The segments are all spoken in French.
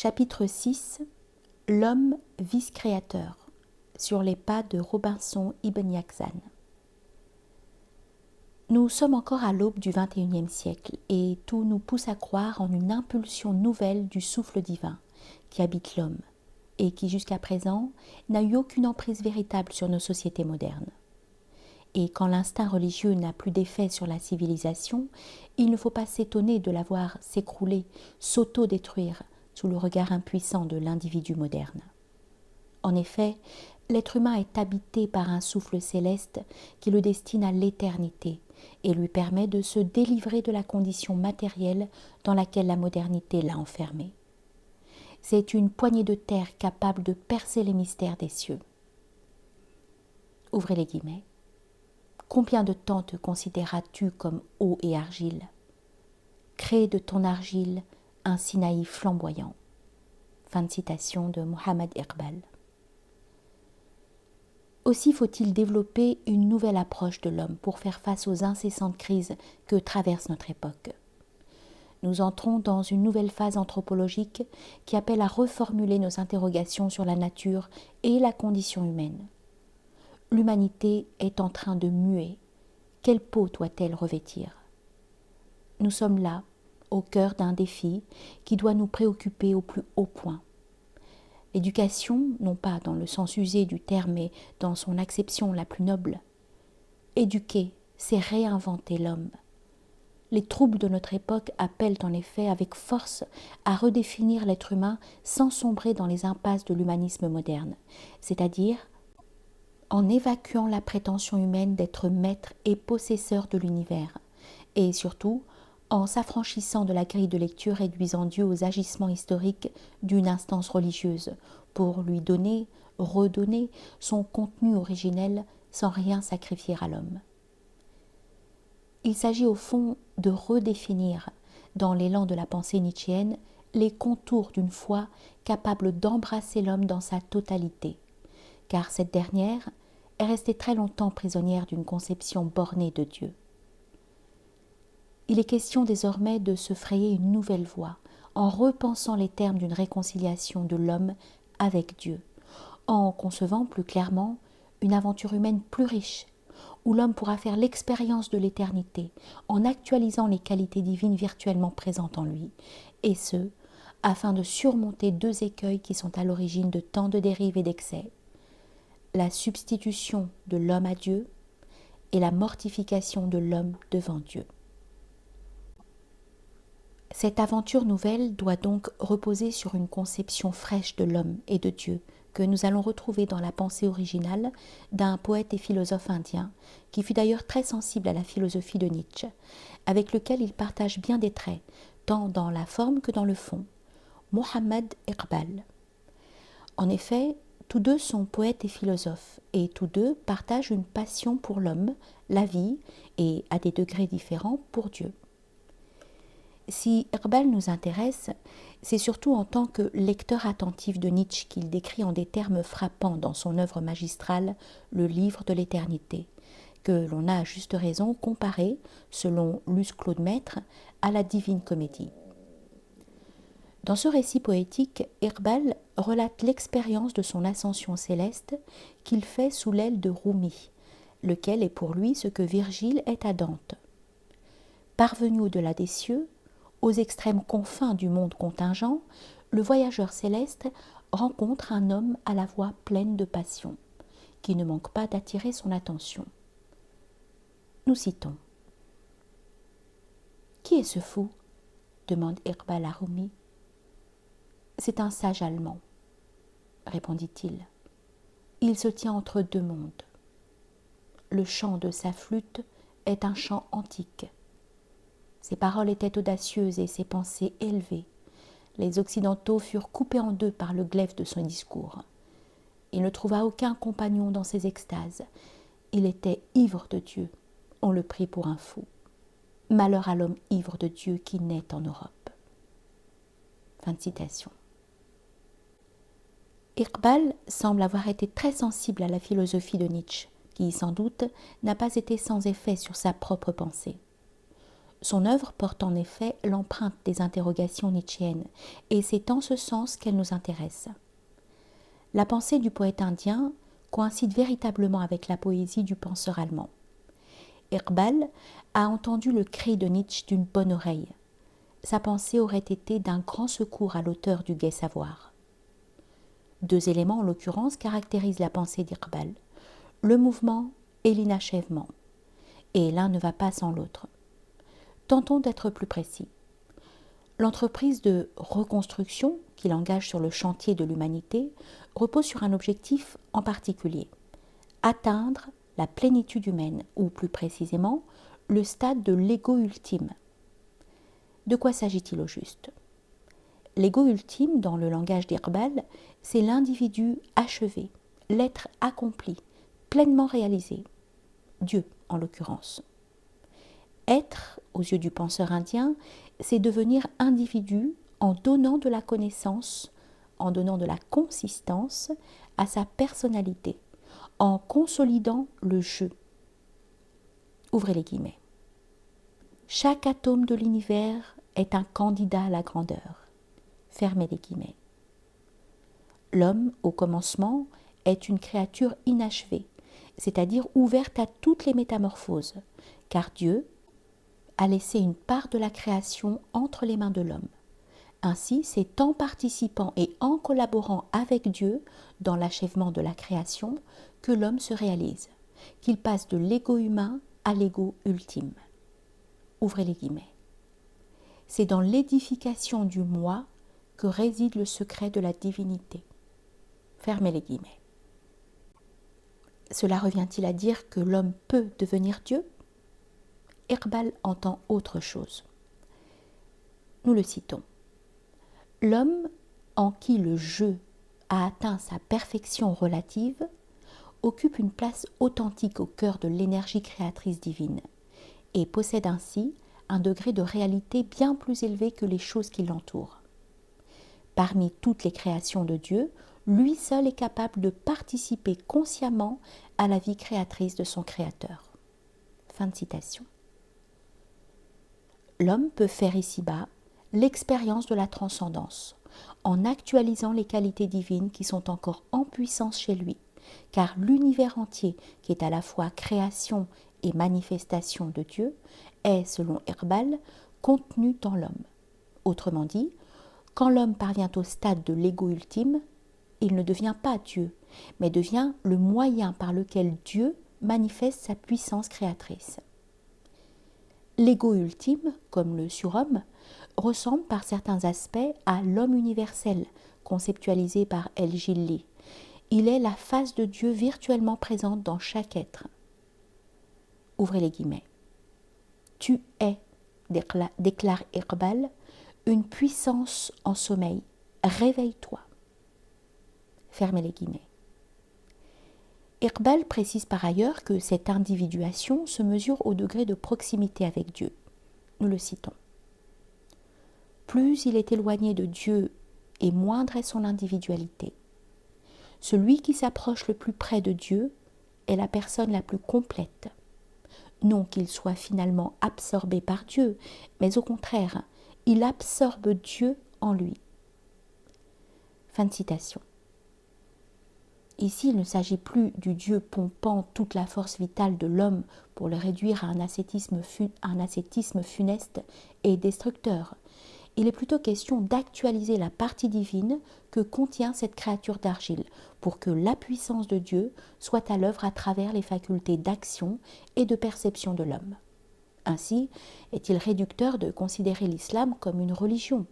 Chapitre 6. L'homme vice-créateur, sur les pas de Robinson Ibn Yaqzan. Nous sommes encore à l'aube du XXIe siècle et tout nous pousse à croire en une impulsion nouvelle du souffle divin qui habite l'homme et qui jusqu'à présent n'a eu aucune emprise véritable sur nos sociétés modernes. Et quand l'instinct religieux n'a plus d'effet sur la civilisation, il ne faut pas s'étonner de la voir s'écrouler, s'auto-détruire sous le regard impuissant de l'individu moderne. En effet, l'être humain est habité par un souffle céleste qui le destine à l'éternité et lui permet de se délivrer de la condition matérielle dans laquelle la modernité l'a enfermé. C'est une poignée de terre capable de percer les mystères des cieux. Ouvrez les guillemets. Combien de temps te considéras-tu comme eau et argile ? Crée de ton argile un Sinaï flamboyant. Fin de citation de Mohammed Iqbal. Aussi faut-il développer une nouvelle approche de l'homme pour faire face aux incessantes crises que traverse notre époque. Nous entrons dans une nouvelle phase anthropologique qui appelle à reformuler nos interrogations sur la nature et la condition humaine. L'humanité est en train de muer. Quelle peau doit-elle revêtir ? Nous sommes là, au cœur d'un défi qui doit nous préoccuper au plus haut point. L'éducation, non pas dans le sens usé du terme, mais dans son acception la plus noble. Éduquer, c'est réinventer l'homme. Les troubles de notre époque appellent en effet avec force à redéfinir l'être humain sans sombrer dans les impasses de l'humanisme moderne, c'est-à-dire en évacuant la prétention humaine d'être maître et possesseur de l'univers, et surtout en s'affranchissant de la grille de lecture réduisant Dieu aux agissements historiques d'une instance religieuse, pour lui donner, redonner son contenu originel sans rien sacrifier à l'homme. Il s'agit au fond de redéfinir, dans l'élan de la pensée nietzschéenne, les contours d'une foi capable d'embrasser l'homme dans sa totalité, car cette dernière est restée très longtemps prisonnière d'une conception bornée de Dieu. Il est question désormais de se frayer une nouvelle voie, en repensant les termes d'une réconciliation de l'homme avec Dieu, en concevant plus clairement une aventure humaine plus riche, où l'homme pourra faire l'expérience de l'éternité, en actualisant les qualités divines virtuellement présentes en lui, et ce, afin de surmonter deux écueils qui sont à l'origine de tant de dérives et d'excès: la substitution de l'homme à Dieu et la mortification de l'homme devant Dieu. Cette aventure nouvelle doit donc reposer sur une conception fraîche de l'homme et de Dieu que nous allons retrouver dans la pensée originale d'un poète et philosophe indien qui fut d'ailleurs très sensible à la philosophie de Nietzsche, avec lequel il partage bien des traits, tant dans la forme que dans le fond, Mohammed Iqbal. En effet, tous deux sont poètes et philosophes, et tous deux partagent une passion pour l'homme, la vie, et à des degrés différents pour Dieu. Si Iqbal nous intéresse, c'est surtout en tant que lecteur attentif de Nietzsche qu'il décrit en des termes frappants dans son œuvre magistrale Le Livre de l'éternité, que l'on a à juste raison comparé, selon Luce Claude Maître, à la Divine Comédie. Dans ce récit poétique, Iqbal relate l'expérience de son ascension céleste qu'il fait sous l'aile de Rumi, lequel est pour lui ce que Virgile est à Dante. Parvenu au-delà des cieux, aux extrêmes confins du monde contingent, le voyageur céleste rencontre un homme à la voix pleine de passion, qui ne manque pas d'attirer son attention. Nous citons. « Qui est ce fou ?» demande Iqbal à Rumi. « C'est un sage allemand, » répondit-il. « Il se tient entre deux mondes. Le chant de sa flûte est un chant antique. Ses paroles étaient audacieuses et ses pensées élevées. Les Occidentaux furent coupés en deux par le glaive de son discours. Il ne trouva aucun compagnon dans ses extases. Il était ivre de Dieu. On le prit pour un fou. Malheur à l'homme ivre de Dieu qui naît en Europe. » Fin de citation. Iqbal semble avoir été très sensible à la philosophie de Nietzsche, qui, sans doute, n'a pas été sans effet sur sa propre pensée. Son œuvre porte en effet l'empreinte des interrogations nietzschéennes, et c'est en ce sens qu'elle nous intéresse. La pensée du poète indien coïncide véritablement avec la poésie du penseur allemand. Iqbal a entendu le cri de Nietzsche d'une bonne oreille. Sa pensée aurait été d'un grand secours à l'auteur du Gai Savoir. Deux éléments en l'occurrence caractérisent la pensée d'Iqbal, le mouvement et l'inachèvement, et l'un ne va pas sans l'autre. Tentons d'être plus précis. L'entreprise de reconstruction qu'il engage sur le chantier de l'humanité repose sur un objectif en particulier, atteindre la plénitude humaine, ou plus précisément, le stade de l'ego ultime. De quoi s'agit-il au juste ? L'ego ultime, dans le langage d'Iqbal, c'est l'individu achevé, l'être accompli, pleinement réalisé, Dieu en l'occurrence. Être, aux yeux du penseur indien, c'est devenir individu en donnant de la connaissance, en donnant de la consistance à sa personnalité, en consolidant le je. Ouvrez les guillemets. Chaque atome de l'univers est un candidat à la grandeur. Fermez les guillemets. L'homme, au commencement, est une créature inachevée, c'est-à-dire ouverte à toutes les métamorphoses, car Dieu a laissé une part de la création entre les mains de l'homme. Ainsi, c'est en participant et en collaborant avec Dieu dans l'achèvement de la création que l'homme se réalise, qu'il passe de l'ego humain à l'ego ultime. Ouvrez les guillemets. C'est dans l'édification du moi que réside le secret de la divinité. Fermez les guillemets. Cela revient-il à dire que l'homme peut devenir Dieu ? Iqbal entend autre chose. Nous le citons. L'homme en qui le je a atteint sa perfection relative occupe une place authentique au cœur de l'énergie créatrice divine et possède ainsi un degré de réalité bien plus élevé que les choses qui l'entourent. Parmi toutes les créations de Dieu, lui seul est capable de participer consciemment à la vie créatrice de son Créateur. Fin de citation. L'homme peut faire ici-bas l'expérience de la transcendance, en actualisant les qualités divines qui sont encore en puissance chez lui, car l'univers entier, qui est à la fois création et manifestation de Dieu, est, selon Iqbal, contenu dans l'homme. Autrement dit, quand l'homme parvient au stade de l'ego ultime, il ne devient pas Dieu, mais devient le moyen par lequel Dieu manifeste sa puissance créatrice. L'ego ultime, comme le surhomme, ressemble par certains aspects à l'homme universel, conceptualisé par El Gilli. Il est la face de Dieu virtuellement présente dans chaque être. Ouvrez les guillemets. Tu es, déclare Iqbal, une puissance en sommeil. Réveille-toi. Fermez les guillemets. Iqbal précise par ailleurs que cette individuation se mesure au degré de proximité avec Dieu. Nous le citons. Plus il est éloigné de Dieu et moindre est son individualité. Celui qui s'approche le plus près de Dieu est la personne la plus complète. Non qu'il soit finalement absorbé par Dieu, mais au contraire, il absorbe Dieu en lui. Fin de citation. Ici, il ne s'agit plus du Dieu pompant toute la force vitale de l'homme pour le réduire à un ascétisme funeste et destructeur. Il est plutôt question d'actualiser la partie divine que contient cette créature d'argile pour que la puissance de Dieu soit à l'œuvre à travers les facultés d'action et de perception de l'homme. Ainsi, est-il réducteur de considérer l'islam comme une religion.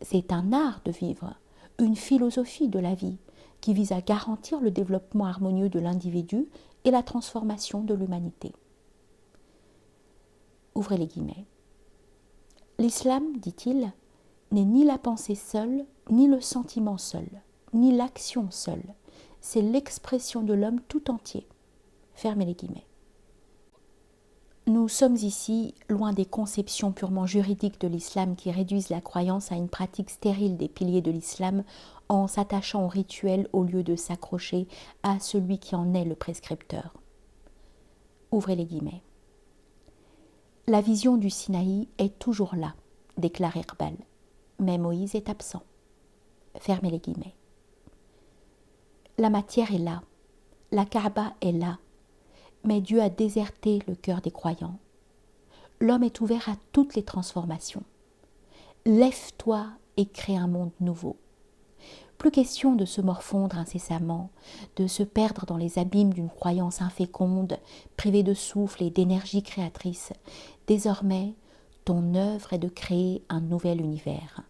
C'est un art de vivre, une philosophie de la vie, qui vise à garantir le développement harmonieux de l'individu et la transformation de l'humanité. Ouvrez les guillemets. L'islam, dit-il, n'est ni la pensée seule, ni le sentiment seul, ni l'action seule. C'est l'expression de l'homme tout entier. Fermez les guillemets. Nous sommes ici loin des conceptions purement juridiques de l'islam qui réduisent la croyance à une pratique stérile des piliers de l'islam en s'attachant au rituel au lieu de s'accrocher à celui qui en est le prescripteur. Ouvrez les guillemets. La vision du Sinaï est toujours là, déclare Iqbal, mais Moïse est absent. Fermez les guillemets. La matière est là, la Kaaba est là, mais Dieu a déserté le cœur des croyants. L'homme est ouvert à toutes les transformations. Lève-toi et crée un monde nouveau. Plus question de se morfondre incessamment, de se perdre dans les abîmes d'une croyance inféconde, privée de souffle et d'énergie créatrice. Désormais, ton œuvre est de créer un nouvel univers,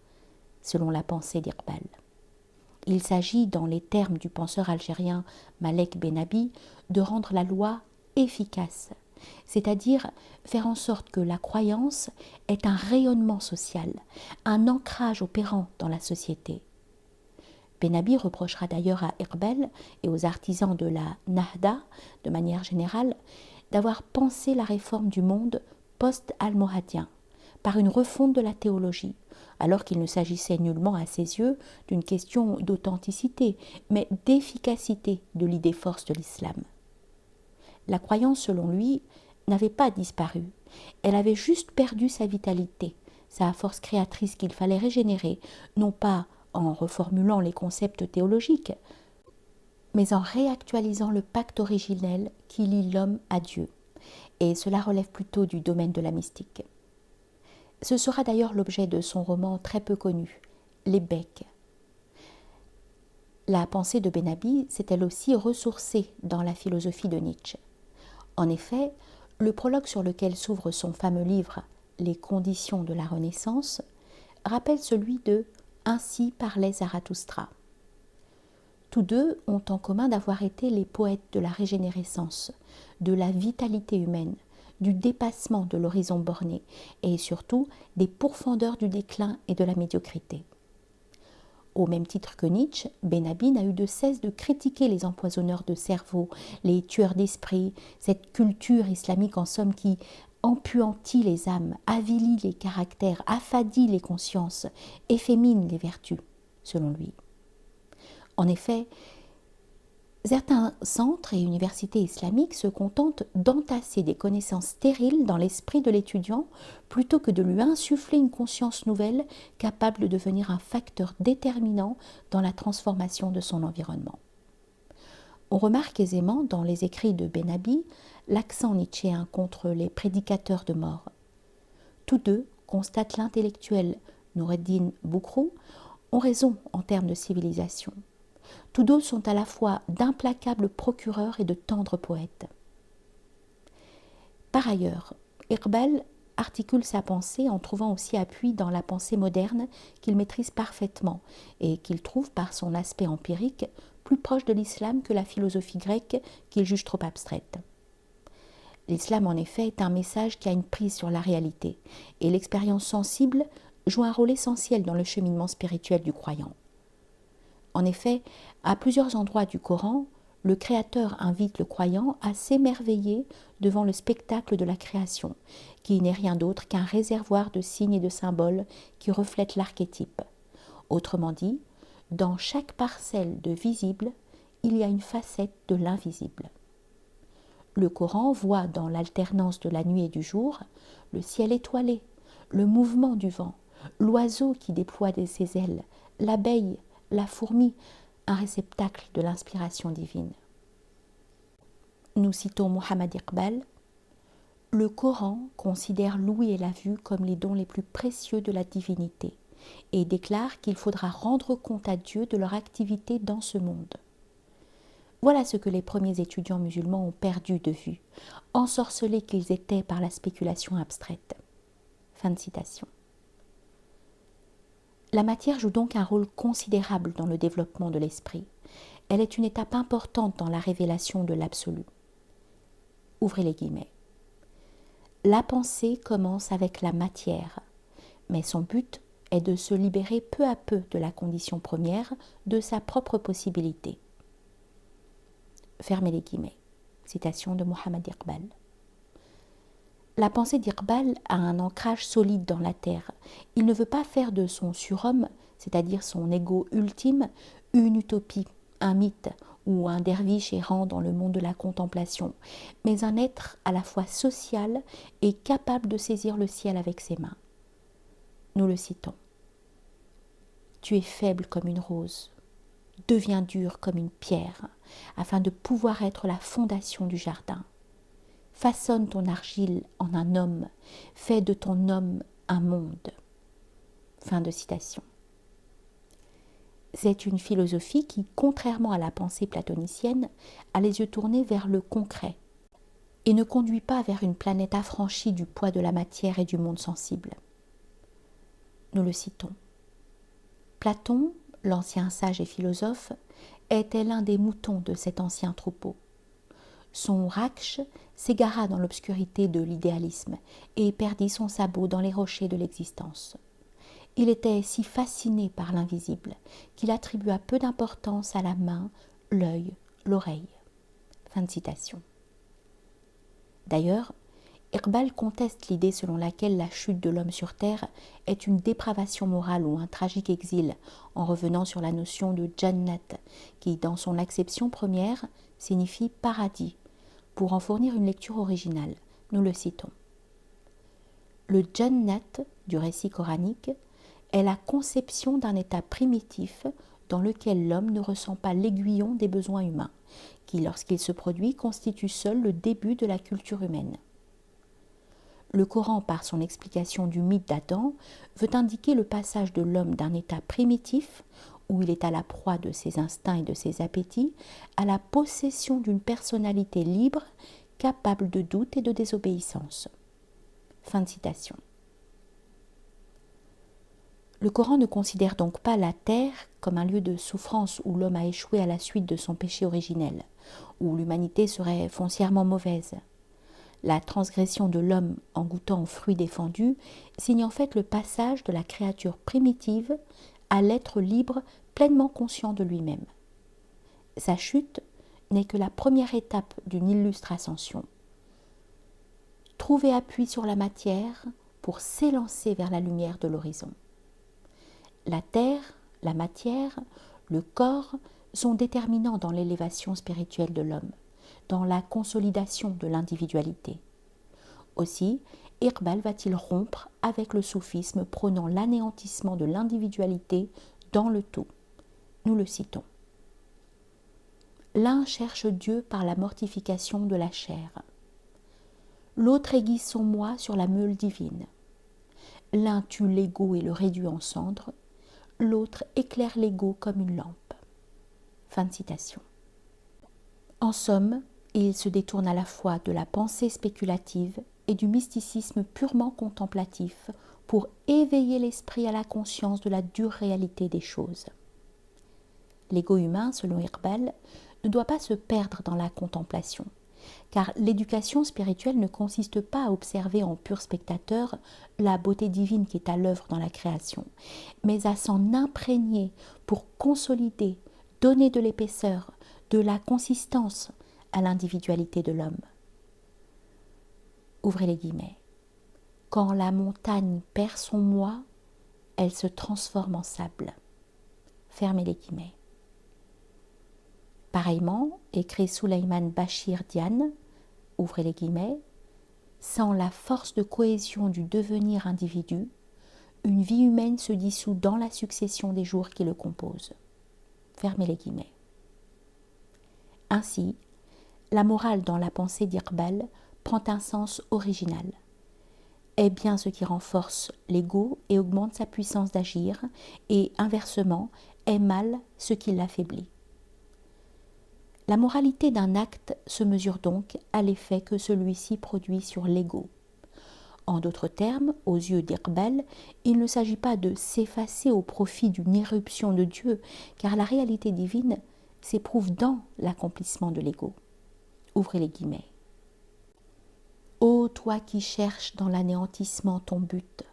selon la pensée d'Iqbal. Il s'agit, dans les termes du penseur algérien Malek Benabi, de rendre la loi efficace, c'est-à-dire faire en sorte que la croyance est un rayonnement social, un ancrage opérant dans la société. Benabi reprochera d'ailleurs à Iqbal et aux artisans de la Nahda, de manière générale, d'avoir pensé la réforme du monde post-almohadien, par une refonte de la théologie, alors qu'il ne s'agissait nullement à ses yeux d'une question d'authenticité, mais d'efficacité de l'idée force de l'islam. La croyance, selon lui, n'avait pas disparu, elle avait juste perdu sa vitalité, sa force créatrice qu'il fallait régénérer, non pas en reformulant les concepts théologiques, mais en réactualisant le pacte originel qui lie l'homme à Dieu. Et cela relève plutôt du domaine de la mystique. Ce sera d'ailleurs l'objet de son roman très peu connu, Les Becs. La pensée de Benabi s'est elle aussi ressourcée dans la philosophie de Nietzsche. En effet, le prologue sur lequel s'ouvre son fameux livre Les conditions de la Renaissance rappelle celui de Ainsi parlait Zarathustra. Tous deux ont en commun d'avoir été les poètes de la régénérescence, de la vitalité humaine, du dépassement de l'horizon borné et surtout des pourfendeurs du déclin et de la médiocrité. Au même titre que Nietzsche, Benabi n'a eu de cesse de critiquer les empoisonneurs de cerveau, les tueurs d'esprit, cette culture islamique en somme qui empuantit les âmes, avilit les caractères, affadit les consciences, effémine les vertus, selon lui. En effet, certains centres et universités islamiques se contentent d'entasser des connaissances stériles dans l'esprit de l'étudiant plutôt que de lui insuffler une conscience nouvelle capable de devenir un facteur déterminant dans la transformation de son environnement. On remarque aisément dans les écrits de Benabi l'accent nietzschéen contre les prédicateurs de mort. Tous deux, constate l'intellectuel Noureddin Boukrou, ont raison en termes de civilisation. Tous deux sont à la fois d'implacables procureurs et de tendres poètes. Par ailleurs, Iqbal articule sa pensée en trouvant aussi appui dans la pensée moderne qu'il maîtrise parfaitement et qu'il trouve par son aspect empirique plus proche de l'islam que la philosophie grecque qu'il juge trop abstraite. L'islam, en effet, est un message qui a une prise sur la réalité, et l'expérience sensible joue un rôle essentiel dans le cheminement spirituel du croyant. En effet, à plusieurs endroits du Coran, le Créateur invite le croyant à s'émerveiller devant le spectacle de la création, qui n'est rien d'autre qu'un réservoir de signes et de symboles qui reflètent l'archétype. Autrement dit, dans chaque parcelle de visible, il y a une facette de l'invisible. Le Coran voit dans l'alternance de la nuit et du jour le ciel étoilé, le mouvement du vent, l'oiseau qui déploie ses ailes, l'abeille, la fourmi, un réceptacle de l'inspiration divine. Nous citons Mohammed Iqbal. Le Coran considère l'ouïe et la vue comme les dons les plus précieux de la divinité et déclare qu'il faudra rendre compte à Dieu de leur activité dans ce monde. Voilà ce que les premiers étudiants musulmans ont perdu de vue, ensorcelés qu'ils étaient par la spéculation abstraite. Fin de citation. La matière joue donc un rôle considérable dans le développement de l'esprit. Elle est une étape importante dans la révélation de l'absolu. Ouvrez les guillemets. La pensée commence avec la matière, mais son but est de se libérer peu à peu de la condition première de sa propre possibilité. Fermez les guillemets. Citation de Mohammed Iqbal. La pensée d'Iqbal a un ancrage solide dans la terre. Il ne veut pas faire de son surhomme, c'est-à-dire son ego ultime, une utopie, un mythe, ou un derviche errant dans le monde de la contemplation, mais un être à la fois social et capable de saisir le ciel avec ses mains. Nous le citons. Tu es faible comme une rose, deviens dur comme une pierre, afin de pouvoir être la fondation du jardin. Façonne ton argile en un homme, fais de ton homme un monde. Fin de citation. C'est une philosophie qui, contrairement à la pensée platonicienne, a les yeux tournés vers le concret et ne conduit pas vers une planète affranchie du poids de la matière et du monde sensible. Nous le citons. Platon, l'ancien sage et philosophe, était l'un des moutons de cet ancien troupeau. Son Raksh s'égara dans l'obscurité de l'idéalisme et perdit son sabot dans les rochers de l'existence. Il était si fasciné par l'invisible qu'il attribua peu d'importance à la main, l'œil, l'oreille. Fin de citation. D'ailleurs, Iqbal conteste l'idée selon laquelle la chute de l'homme sur Terre est une dépravation morale ou un tragique exil, en revenant sur la notion de Jannat, qui, dans son acception première, signifie paradis. Pour en fournir une lecture originale, nous le citons. Le Jannat du récit coranique est la conception d'un état primitif dans lequel l'homme ne ressent pas l'aiguillon des besoins humains, qui, lorsqu'il se produit, constitue seul le début de la culture humaine. Le Coran, par son explication du mythe d'Adam, veut indiquer le passage de l'homme d'un état primitif, où il est à la proie de ses instincts et de ses appétits, à la possession d'une personnalité libre, capable de doute et de désobéissance. Fin de citation. Le Coran ne considère donc pas la terre comme un lieu de souffrance où l'homme a échoué à la suite de son péché originel, où l'humanité serait foncièrement mauvaise. La transgression de l'homme en goûtant aux fruits défendus signe en fait le passage de la créature primitive à l'être libre pleinement conscient de lui-même. Sa chute n'est que la première étape d'une illustre ascension. Trouver appui sur la matière pour s'élancer vers la lumière de l'horizon. La terre, la matière, le corps sont déterminants dans l'élévation spirituelle de l'homme, dans la consolidation de l'individualité. Aussi, Iqbal va-t-il rompre avec le soufisme prônant l'anéantissement de l'individualité dans le tout. Nous le citons. L'un cherche Dieu par la mortification de la chair. L'autre aiguise son moi sur la meule divine. L'un tue l'ego et le réduit en cendres. L'autre éclaire l'ego comme une lampe. Fin de citation. En somme, il se détourne à la fois de la pensée spéculative et du mysticisme purement contemplatif pour éveiller l'esprit à la conscience de la dure réalité des choses. L'ego humain, selon Iqbal, ne doit pas se perdre dans la contemplation, car l'éducation spirituelle ne consiste pas à observer en pur spectateur la beauté divine qui est à l'œuvre dans la création, mais à s'en imprégner pour consolider, donner de l'épaisseur, de la consistance à l'individualité de l'homme. Ouvrez les guillemets. Quand la montagne perd son moi, elle se transforme en sable. Fermez les guillemets. Pareillement, écrit Souleymane Bachir Diane, ouvrez les guillemets, sans la force de cohésion du devenir individu, une vie humaine se dissout dans la succession des jours qui le composent. Fermez les guillemets. Ainsi, la morale dans la pensée d'Iqbal prend un sens original. Est bien ce qui renforce l'ego et augmente sa puissance d'agir, et inversement, est mal ce qui l'affaiblit. La moralité d'un acte se mesure donc à l'effet que celui-ci produit sur l'ego. En d'autres termes, aux yeux d'Iqbal, il ne s'agit pas de s'effacer au profit d'une éruption de Dieu, car la réalité divine s'éprouve dans l'accomplissement de l'ego. Ouvrez les guillemets. Ô toi qui cherches dans l'anéantissement ton but,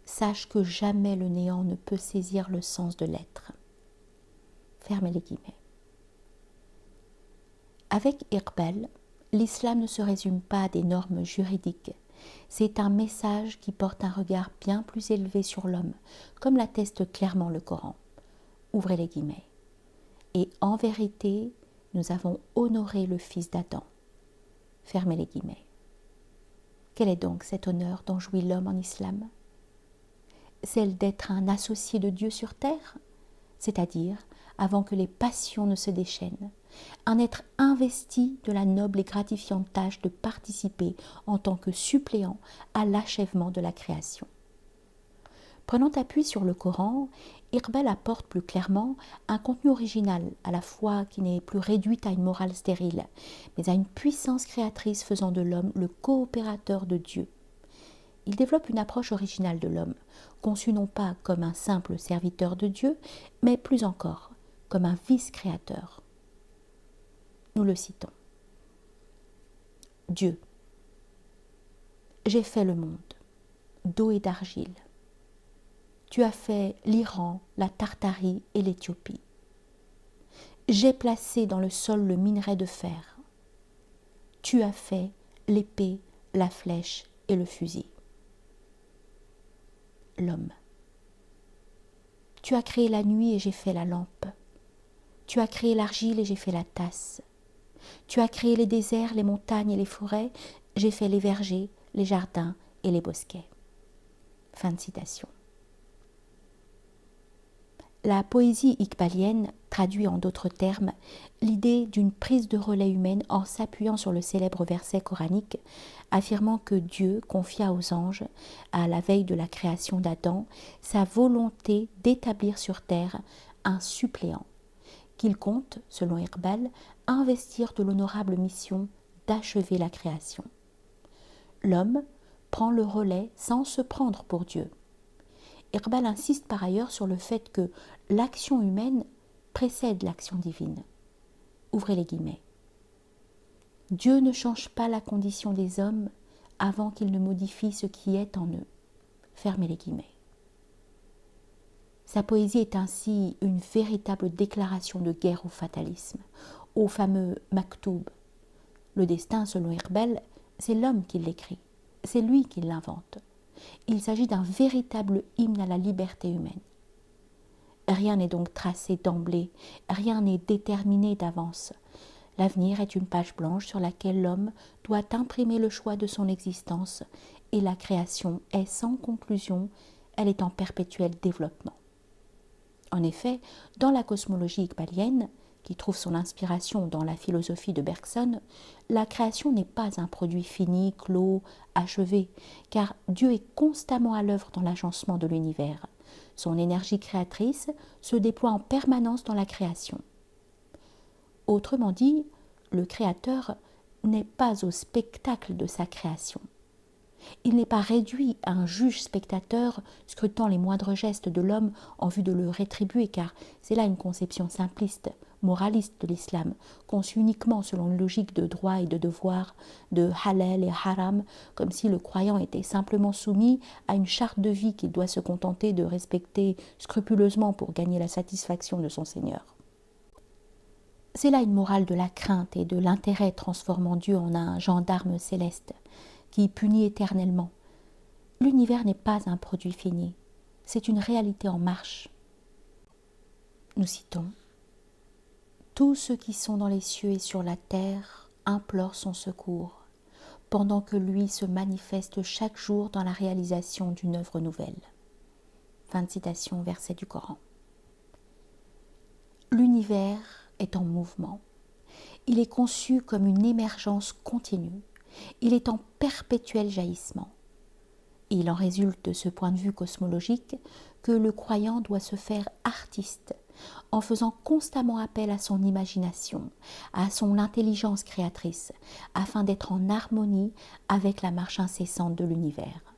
sache que jamais le néant ne peut saisir le sens de l'être. Fermez les guillemets. Avec Iqbal, l'islam ne se résume pas à des normes juridiques. C'est un message qui porte un regard bien plus élevé sur l'homme, comme l'atteste clairement le Coran. Ouvrez les guillemets. Et en vérité, nous avons honoré le fils d'Adam. Fermez les guillemets. Quel est donc cet honneur dont jouit l'homme en islam? Celle d'être un associé de Dieu sur terre, c'est-à-dire avant que les passions ne se déchaînent, un être investi de la noble et gratifiante tâche de participer en tant que suppléant à l'achèvement de la création. Prenant appui sur le Coran, Iqbal apporte plus clairement un contenu original, à la fois qui n'est plus réduit à une morale stérile, mais à une puissance créatrice faisant de l'homme le coopérateur de Dieu. Il développe une approche originale de l'homme, conçu non pas comme un simple serviteur de Dieu, mais plus encore comme un vice-créateur. Nous le citons. Dieu, j'ai fait le monde, d'eau et d'argile. Tu as fait l'Iran, la Tartarie et l'Éthiopie. J'ai placé dans le sol le minerai de fer. Tu as fait l'épée, la flèche et le fusil. L'homme. Tu as créé la nuit et j'ai fait la lampe. Tu as créé l'argile et j'ai fait la tasse. Tu as créé les déserts, les montagnes et les forêts, j'ai fait les vergers, les jardins et les bosquets. Fin de citation. La poésie iqbalienne traduit en d'autres termes l'idée d'une prise de relais humaine en s'appuyant sur le célèbre verset coranique affirmant que Dieu confia aux anges, à la veille de la création d'Adam, sa volonté d'établir sur terre un suppléant, qu'il compte, selon Iqbal, investir de l'honorable mission d'achever la création. L'homme prend le relais sans se prendre pour Dieu. Iqbal insiste par ailleurs sur le fait que l'action humaine précède l'action divine. Ouvrez les guillemets. Dieu ne change pas la condition des hommes avant qu'il ne modifie ce qui est en eux. Fermez les guillemets. Sa poésie est ainsi une véritable déclaration de guerre au fatalisme, au fameux maktoub. Le destin, selon Iqbal, c'est l'homme qui l'écrit, c'est lui qui l'invente. Il s'agit d'un véritable hymne à la liberté humaine. Rien n'est donc tracé d'emblée, rien n'est déterminé d'avance. L'avenir est une page blanche sur laquelle l'homme doit imprimer le choix de son existence et la création est sans conclusion, elle est en perpétuel développement. En effet, dans la cosmologie iqbalienne, qui trouve son inspiration dans la philosophie de Bergson, la création n'est pas un produit fini, clos, achevé, car Dieu est constamment à l'œuvre dans l'agencement de l'univers. Son énergie créatrice se déploie en permanence dans la création. Autrement dit, le Créateur n'est pas au spectacle de sa création. Il n'est pas réduit à un juge spectateur scrutant les moindres gestes de l'homme en vue de le rétribuer, car c'est là une conception simpliste, moraliste de l'islam, conçue uniquement selon une logique de droit et de devoir, de halal et haram, comme si le croyant était simplement soumis à une charte de vie qu'il doit se contenter de respecter scrupuleusement pour gagner la satisfaction de son Seigneur. C'est là une morale de la crainte et de l'intérêt transformant Dieu en un gendarme céleste qui punit éternellement. L'univers n'est pas un produit fini, c'est une réalité en marche. Nous citons « Tous ceux qui sont dans les cieux et sur la terre implorent son secours, pendant que lui se manifeste chaque jour dans la réalisation d'une œuvre nouvelle. » Fin de citation, verset du Coran. L'univers est en mouvement. Il est conçu comme une émergence continue. Il est en perpétuel jaillissement. Et il en résulte de ce point de vue cosmologique que le croyant doit se faire artiste en faisant constamment appel à son imagination, à son intelligence créatrice, afin d'être en harmonie avec la marche incessante de l'univers.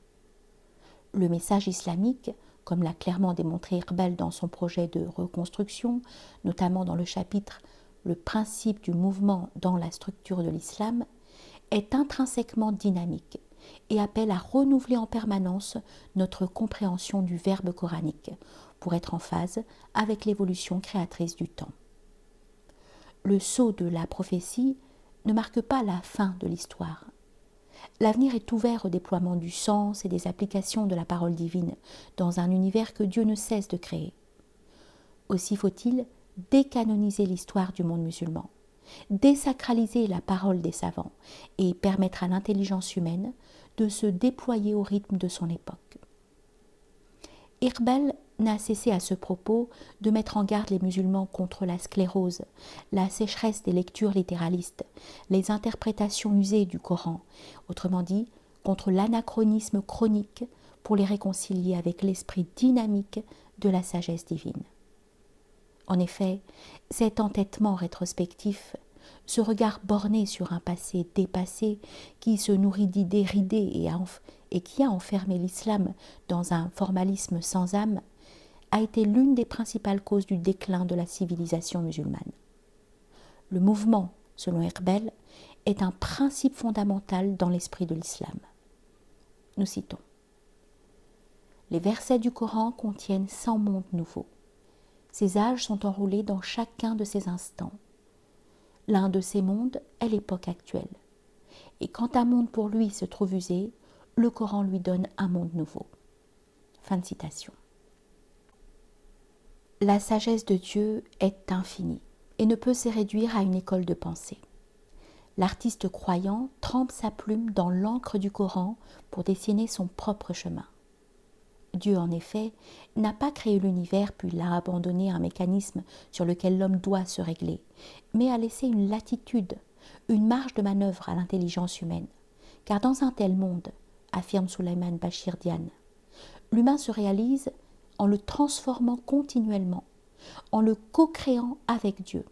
Le message islamique, comme l'a clairement démontré Iqbal dans son projet de reconstruction, notamment dans le chapitre « Le principe du mouvement dans la structure de l'islam », est intrinsèquement dynamique et appelle à renouveler en permanence notre compréhension du verbe coranique pour être en phase avec l'évolution créatrice du temps. Le sceau de la prophétie ne marque pas la fin de l'histoire. L'avenir est ouvert au déploiement du sens et des applications de la parole divine dans un univers que Dieu ne cesse de créer. Aussi faut-il décanoniser l'histoire du monde musulman, désacraliser la parole des savants et permettre à l'intelligence humaine de se déployer au rythme de son époque. Iqbal n'a cessé à ce propos de mettre en garde les musulmans contre la sclérose, la sécheresse des lectures littéralistes, les interprétations usées du Coran, autrement dit, contre l'anachronisme chronique pour les réconcilier avec l'esprit dynamique de la sagesse divine. En effet, cet entêtement rétrospectif, ce regard borné sur un passé dépassé qui se nourrit d'idées ridées et qui a enfermé l'islam dans un formalisme sans âme, a été l'une des principales causes du déclin de la civilisation musulmane. Le mouvement, selon Iqbal, est un principe fondamental dans l'esprit de l'islam. Nous citons. Les versets du Coran contiennent 100 mondes nouveaux. Ces âges sont enroulés dans chacun de ces instants. L'un de ces mondes est l'époque actuelle. Et quand un monde pour lui se trouve usé, le Coran lui donne un monde nouveau. Fin de citation. La sagesse de Dieu est infinie et ne peut se réduire à une école de pensée. L'artiste croyant trempe sa plume dans l'encre du Coran pour dessiner son propre chemin. Dieu, en effet, n'a pas créé l'univers puis l'a abandonné à un mécanisme sur lequel l'homme doit se régler, mais a laissé une latitude, une marge de manœuvre à l'intelligence humaine. Car dans un tel monde, affirme Sulaiman Bachir-Dian, l'humain se réalise en le transformant continuellement, en le co-créant avec Dieu.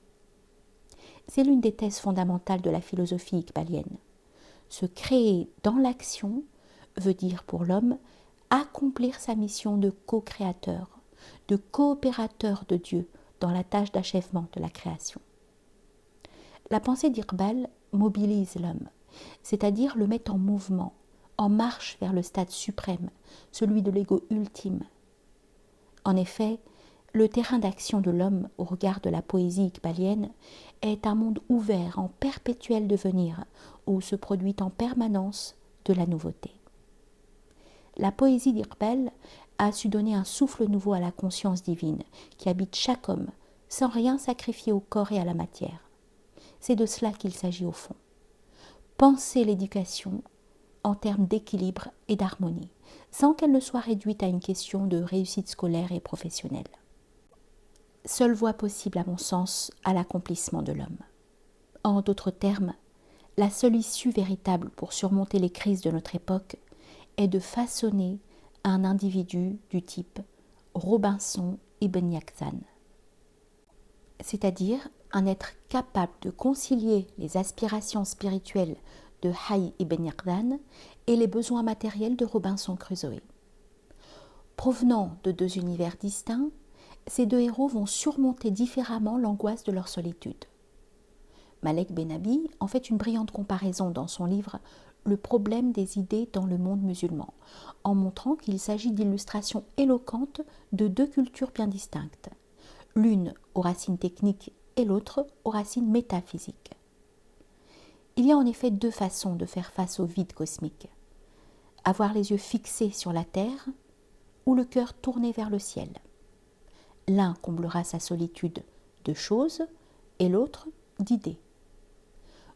C'est l'une des thèses fondamentales de la philosophie iqbalienne. Se créer dans l'action veut dire pour l'homme accomplir sa mission de co-créateur, de coopérateur de Dieu dans la tâche d'achèvement de la création. La pensée d'Iqbal mobilise l'homme, c'est-à-dire le met en mouvement, en marche vers le stade suprême, celui de l'ego ultime. En effet, le terrain d'action de l'homme au regard de la poésie iqbalienne est un monde ouvert en perpétuel devenir, où se produit en permanence de la nouveauté. La poésie d'Iqbal a su donner un souffle nouveau à la conscience divine qui habite chaque homme, sans rien sacrifier au corps et à la matière. C'est de cela qu'il s'agit au fond. Penser l'éducation en termes d'équilibre et d'harmonie, sans qu'elle ne soit réduite à une question de réussite scolaire et professionnelle. Seule voie possible, à mon sens, à l'accomplissement de l'homme. En d'autres termes, la seule issue véritable pour surmonter les crises de notre époque est de façonner un individu du type Robinson Ibn Yaqzan, c'est-à-dire un être capable de concilier les aspirations spirituelles de Hayy Ibn Yaqzan et les besoins matériels de Robinson Crusoe. Provenant de deux univers distincts, ces deux héros vont surmonter différemment l'angoisse de leur solitude. Malek Benabi en fait une brillante comparaison dans son livre Le problème des idées dans le monde musulman, en montrant qu'il s'agit d'illustrations éloquentes de deux cultures bien distinctes, l'une aux racines techniques et l'autre aux racines métaphysiques. Il y a en effet deux façons de faire face au vide cosmique. Avoir les yeux fixés sur la terre ou le cœur tourné vers le ciel. L'un comblera sa solitude de choses et l'autre d'idées.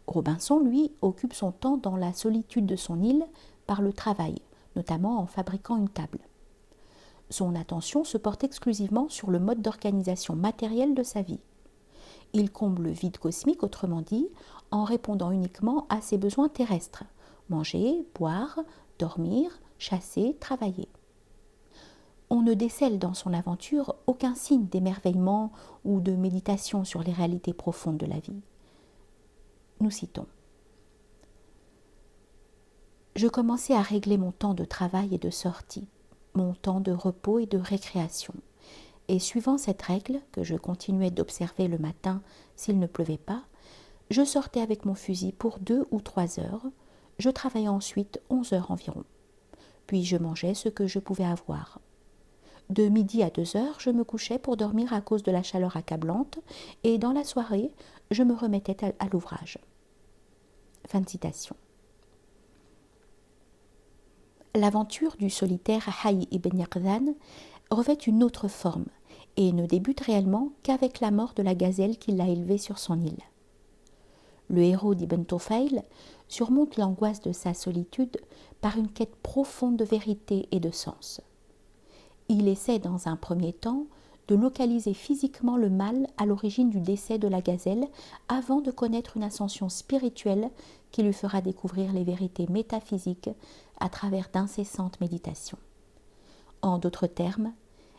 Robinson, lui, occupe son temps dans la solitude de son île par le travail, notamment en fabriquant une table. Son attention se porte exclusivement sur le mode d'organisation matériel de sa vie. Il comble le vide cosmique, autrement dit, en répondant uniquement à ses besoins terrestres, manger, boire, dormir, chasser, travailler. On ne décèle dans son aventure aucun signe d'émerveillement ou de méditation sur les réalités profondes de la vie. Nous citons. Je commençais à régler mon temps de travail et de sortie, mon temps de repos et de récréation. Et suivant cette règle, que je continuais d'observer le matin s'il ne pleuvait pas, je sortais avec mon fusil pour 2 ou 3 heures, je travaillais ensuite 11 heures environ. Puis je mangeais ce que je pouvais avoir. De midi à 2 heures, je me couchais pour dormir à cause de la chaleur accablante, et dans la soirée, je me remettais à l'ouvrage. Fin de citation. L'aventure du solitaire Hayy Ibn Yaqzan revêt une autre forme et ne débute réellement qu'avec la mort de la gazelle qui l'a élevé sur son île. Le héros d'Ibn Tufayl surmonte l'angoisse de sa solitude par une quête profonde de vérité et de sens. Il essaie dans un premier temps de localiser physiquement le mal à l'origine du décès de la gazelle avant de connaître une ascension spirituelle qui lui fera découvrir les vérités métaphysiques à travers d'incessantes méditations. En d'autres termes,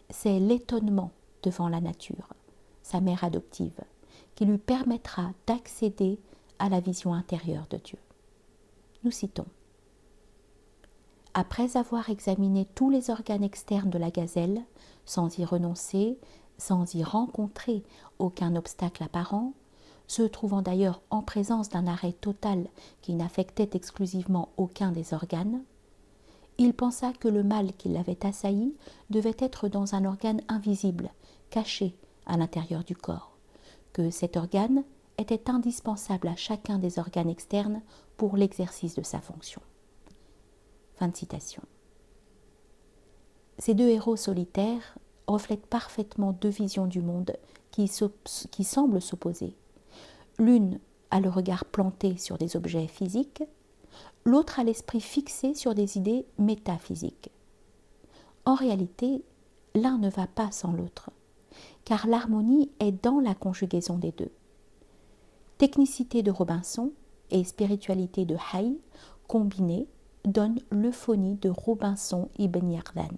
c'est l'étonnement devant la nature, sa mère adoptive, qui lui permettra d'accéder à la vision intérieure de Dieu. Nous citons: Après avoir examiné tous les organes externes de la gazelle, sans y renoncer, sans y rencontrer aucun obstacle apparent, se trouvant d'ailleurs en présence d'un arrêt total qui n'affectait exclusivement aucun des organes, il pensa que le mal qui l'avait assailli devait être dans un organe invisible, caché à l'intérieur du corps, que cet organe était indispensable à chacun des organes externes pour l'exercice de sa fonction. Fin de citation. Ces deux héros solitaires reflètent parfaitement deux visions du monde qui semblent s'opposer. L'une a le regard planté sur des objets physiques, l'autre a l'esprit fixé sur des idées métaphysiques. En réalité, l'un ne va pas sans l'autre, car l'harmonie est dans la conjugaison des deux. Technicité de Robinson et spiritualité de Hay combinées donnent l'euphonie de Robinson Ibn Yardan,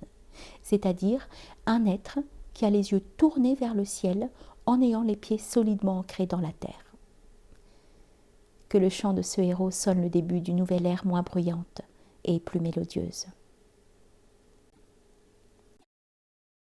c'est-à-dire un être qui a les yeux tournés vers le ciel en ayant les pieds solidement ancrés dans la terre. Que le chant de ce héros sonne le début d'une nouvelle ère moins bruyante et plus mélodieuse.